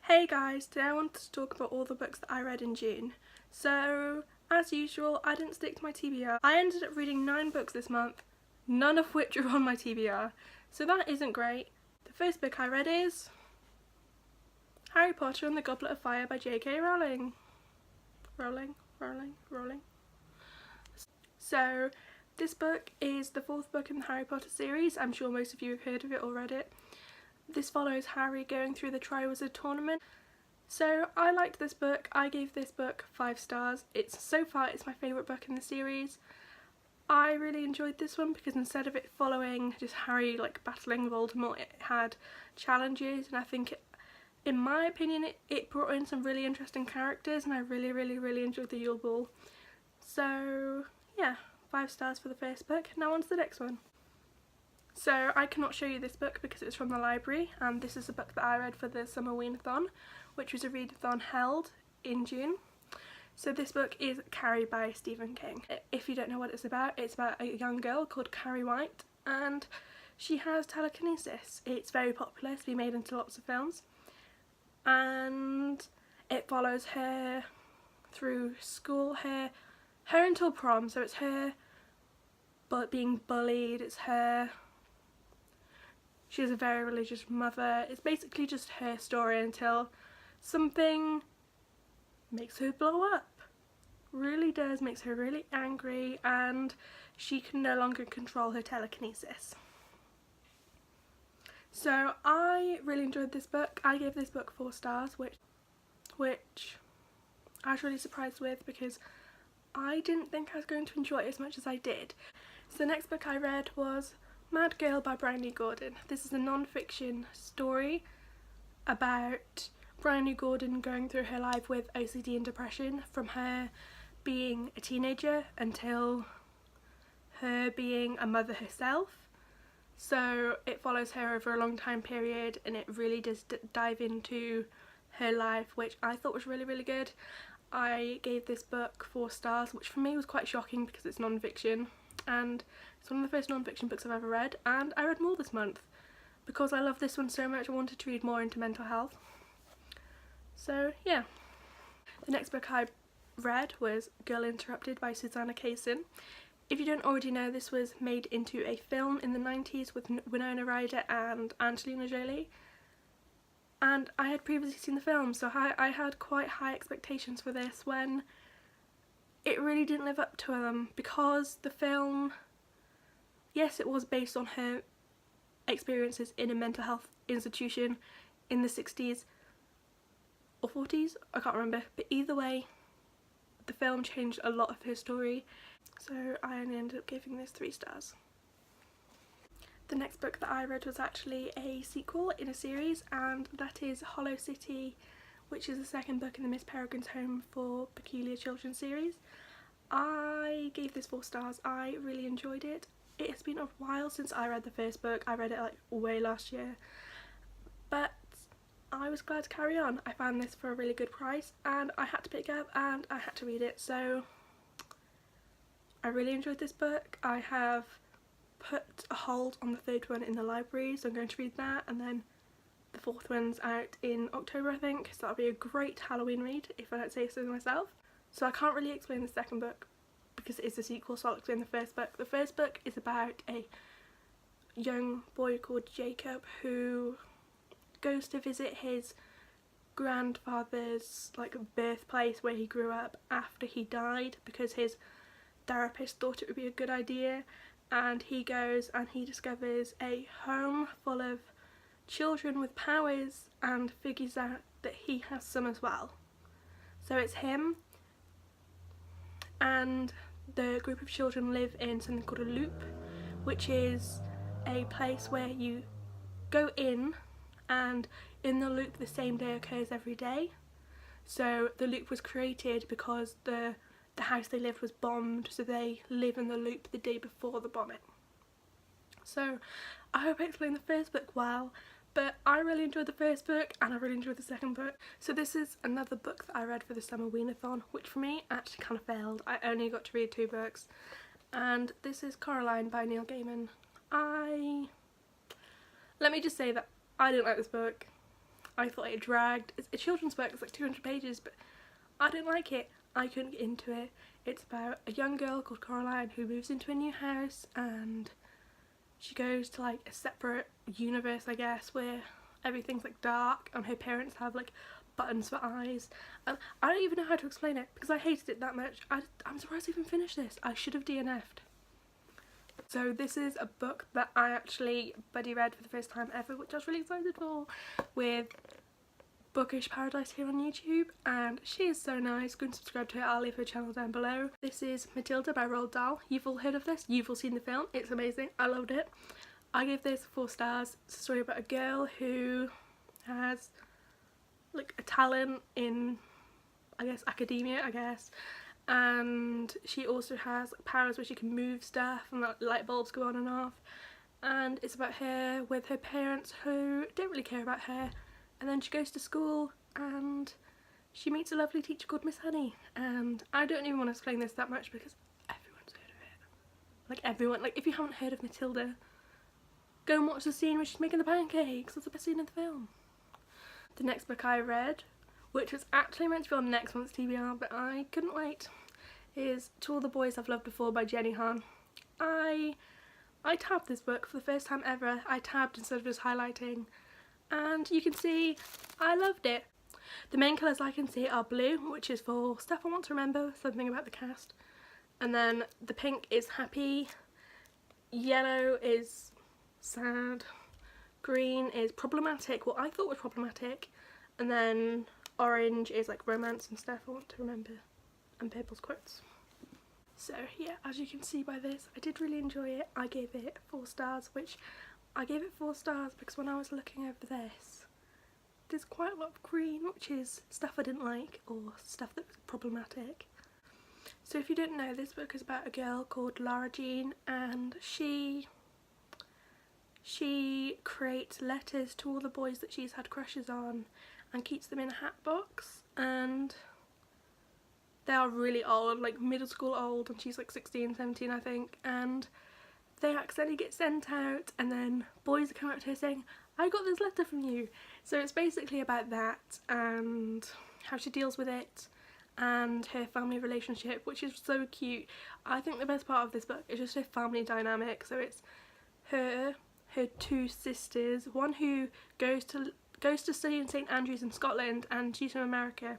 Hey guys, today I wanted to talk about all the books that I read in June. So, as usual, I didn't stick to my TBR. I ended up reading 9 books this month, none of which are on my TBR, so that isn't great. The first book I read is Harry Potter and the Goblet of Fire by J.K. Rowling. Rowling. So, this book is the 4th book in the Harry Potter series. I'm sure most of you have heard of it or read it. This follows Harry going through the Triwizard Tournament. So I liked this book. I gave this book 5 stars. So far it's my favourite book in the series. I really enjoyed this one because instead of it following just Harry like battling Voldemort, it had challenges, and I think in my opinion it brought in some really interesting characters, and I really enjoyed the Yule Ball. So yeah, 5 stars for the first book. Now on to the next one. So I cannot show you this book because it's from the library, and this is a book that I read for the Summer Weanathon, which was a readathon held in June. So this book is Carrie by Stephen King. If you don't know what it's about a young girl called Carrie White, and she has telekinesis. It's very popular, it's been made into lots of films, and it follows her through school, her until prom. So it's her being bullied, it's her. She has a very religious mother. It's basically just her story until something makes her blow up. Really does, makes her really angry, and she can no longer control her telekinesis. So I really enjoyed this book. I gave this book 4 stars, which I was really surprised with because I didn't think I was going to enjoy it as much as I did. So the next book I read was Mad Girl by Bryony Gordon. This is a non-fiction story about Bryony Gordon going through her life with OCD and depression, from her being a teenager until her being a mother herself. So it follows her over a long time period, and it really does dive into her life, which I thought was really good. I gave this book 4 stars, which for me was quite shocking because it's non-fiction, and it's one of the first non-fiction books I've ever read, and I read more this month because I love this one so much. I wanted to read more into mental health. So yeah. The next book I read was Girl Interrupted by Susanna Kaysen. If you don't already know, this was made into a film in the 90s with Winona Ryder and Angelina Jolie, and I had previously seen the film, so I had quite high expectations for this when it really didn't live up to them, because the film, yes, it was based on her experiences in a mental health institution in the 60s or 40s, I can't remember, but either way the film changed a lot of her story, so I only ended up giving this 3 stars. The next book that I read was actually a sequel in a series, and that is Hollow City, which is the 2nd book in the Miss Peregrine's Home for Peculiar Children series. I gave this 4 stars. I really enjoyed it. It has been a while since I read the first book. I read it like way last year, but I was glad to carry on. I found this for a really good price, and I had to pick it up and I had to read it, so I really enjoyed this book. I have put a hold on the 3rd one in the library, so I'm going to read that, and then the 4th one's out in October, I think, so that'll be a great Halloween read if I don't say so myself. So I can't really explain the 2nd book because it is a sequel, so I'll explain the 1st book. The 1st book is about a young boy called Jacob who goes to visit his grandfather's like birthplace where he grew up after he died, because his therapist thought it would be a good idea, and he goes and he discovers a home full of children with powers and figures out that he has some as well. So it's him, and the group of children live in something called a loop, which is a place where you go in, and in the loop the same day occurs every day. So the loop was created because the house they lived was bombed, so they live in the loop the day before the bombing. So I hope I explained the 1st book well, but I really enjoyed the 1st book and I really enjoyed the 2nd book. So this is another book that I read for the Summer Weanathon, which for me actually kind of failed. I only got to read 2 books, and this is Coraline by Neil Gaiman. Let me just say that I didn't like this book. I thought it dragged. It's a children's book, it's like 200 pages, but I didn't like it. I couldn't get into it. It's about a young girl called Coraline who moves into a new house, and she goes to like a separate universe, I guess, where everything's like dark and her parents have like buttons for eyes, and I don't even know how to explain it because I hated it that much. I'm surprised I even finished this. I should have DNF'd. So this is a book that I actually buddy read for the first time ever, which I was really excited for, with Bookish Paradise here on YouTube, and she is so nice. Go and subscribe to her. I'll leave her channel down below. This is Matilda by Roald Dahl. You've all heard of this, you've all seen the film, it's amazing, I loved it. I gave this 4 stars. It's a story about a girl who has like a talent in, I guess, academia, and she also has powers where she can move stuff and light bulbs go on and off, and it's about her with her parents who don't really care about her, and then she goes to school and she meets a lovely teacher called Miss Honey, and I don't even want to explain this that much because everyone's heard of it. Like everyone, like if you haven't heard of Matilda, go and watch the scene where she's making the pancakes. That's the best scene in the film. The next book I read, which was actually meant to be on next month's TBR but I couldn't wait, is To All the Boys I've Loved Before by Jenny Han. I tabbed this book for the first time ever. I tabbed instead of just highlighting, and you can see I loved it. The main colours I can see are blue, which is for stuff I want to remember, something about the cast, and then the pink is happy, yellow is sad, green is problematic, what I thought was problematic, and then orange is like romance and stuff I want to remember, and purple's quotes. So yeah, as you can see by this, I did really enjoy it. I gave it 4 stars, which I gave it 4 stars because when I was looking over this, there's quite a lot of green, which is stuff I didn't like or stuff that was problematic. So if you don't know, this book is about a girl called Lara Jean, and she creates letters to all the boys that she's had crushes on and keeps them in a hat box, and they are really old, like middle school old, and she's like 16, 17 I think, and they accidentally get sent out and then boys come up to her saying, I got this letter from you. So it's basically about that and how she deals with it and her family relationship, which is so cute. I think the best part of this book is just her family dynamic. So it's her 2 sisters, one who goes to study in St Andrews in Scotland and she's from America,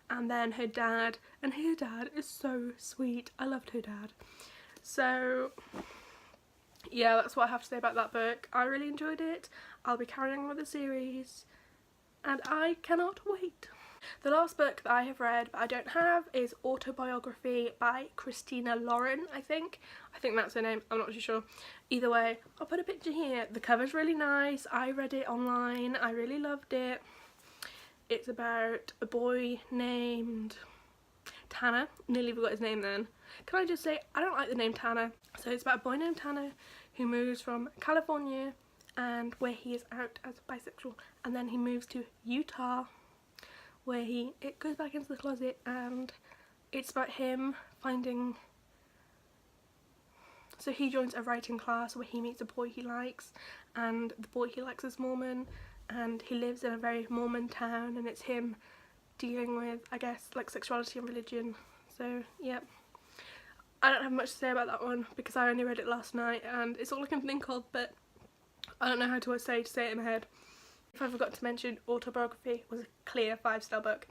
and then her dad, and her dad is so sweet. I loved her dad. So yeah, that's what I have to say about that book. I really enjoyed it. I'll be carrying on with the series and I cannot wait. The last book that I have read but I don't have is Autobiography by Christina Lauren, I think that's her name, I'm not too sure. Either way, I'll put a picture here. The cover's really nice. I read it online, I really loved it. It's about a boy named Tanner. Nearly forgot his name then. Can I just say, I don't like the name Tanner. So it's about a boy named Tanner who moves from California, and where he is out as bisexual, and then he moves to Utah where it goes back into the closet, and it's about him finding, so he joins a writing class where he meets a boy he likes, and the boy he likes is Mormon, and he lives in a very Mormon town, and it's him dealing with, I guess, like sexuality and religion. So yeah, I don't have much to say about that one because I only read it last night and it's all I can think of, but I don't know how to say it in my head. If I forgot to mention, Autobiography was a clear 5-star book.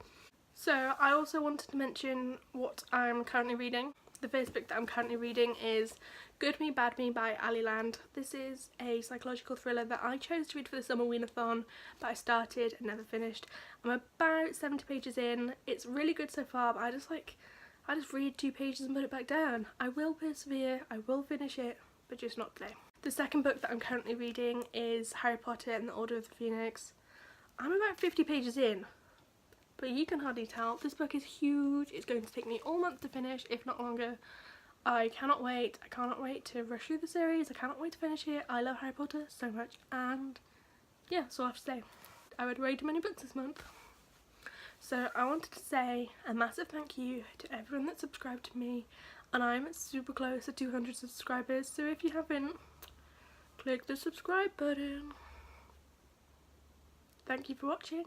So I also wanted to mention what I'm currently reading. The first book that I'm currently reading is Good Me Bad Me by Ali Land. This is a psychological thriller that I chose to read for the summer Weenathon, but I started and never finished. I'm about 70 pages in. It's really good so far, but I just read 2 pages and put it back down. I will persevere, I will finish it, but just not today. The second book that I'm currently reading is Harry Potter and the Order of the Phoenix. I'm about 50 pages in, but you can hardly tell. This book is huge. It's going to take me all month to finish, if not longer. I cannot wait. I cannot wait to rush through the series. I cannot wait to finish it. I love Harry Potter so much, and yeah, that's all I have to say. I read way too many books this month. So I wanted to say a massive thank you to everyone that subscribed to me, and I'm super close to 200 subscribers, so if you haven't, click the subscribe button. Thank you for watching.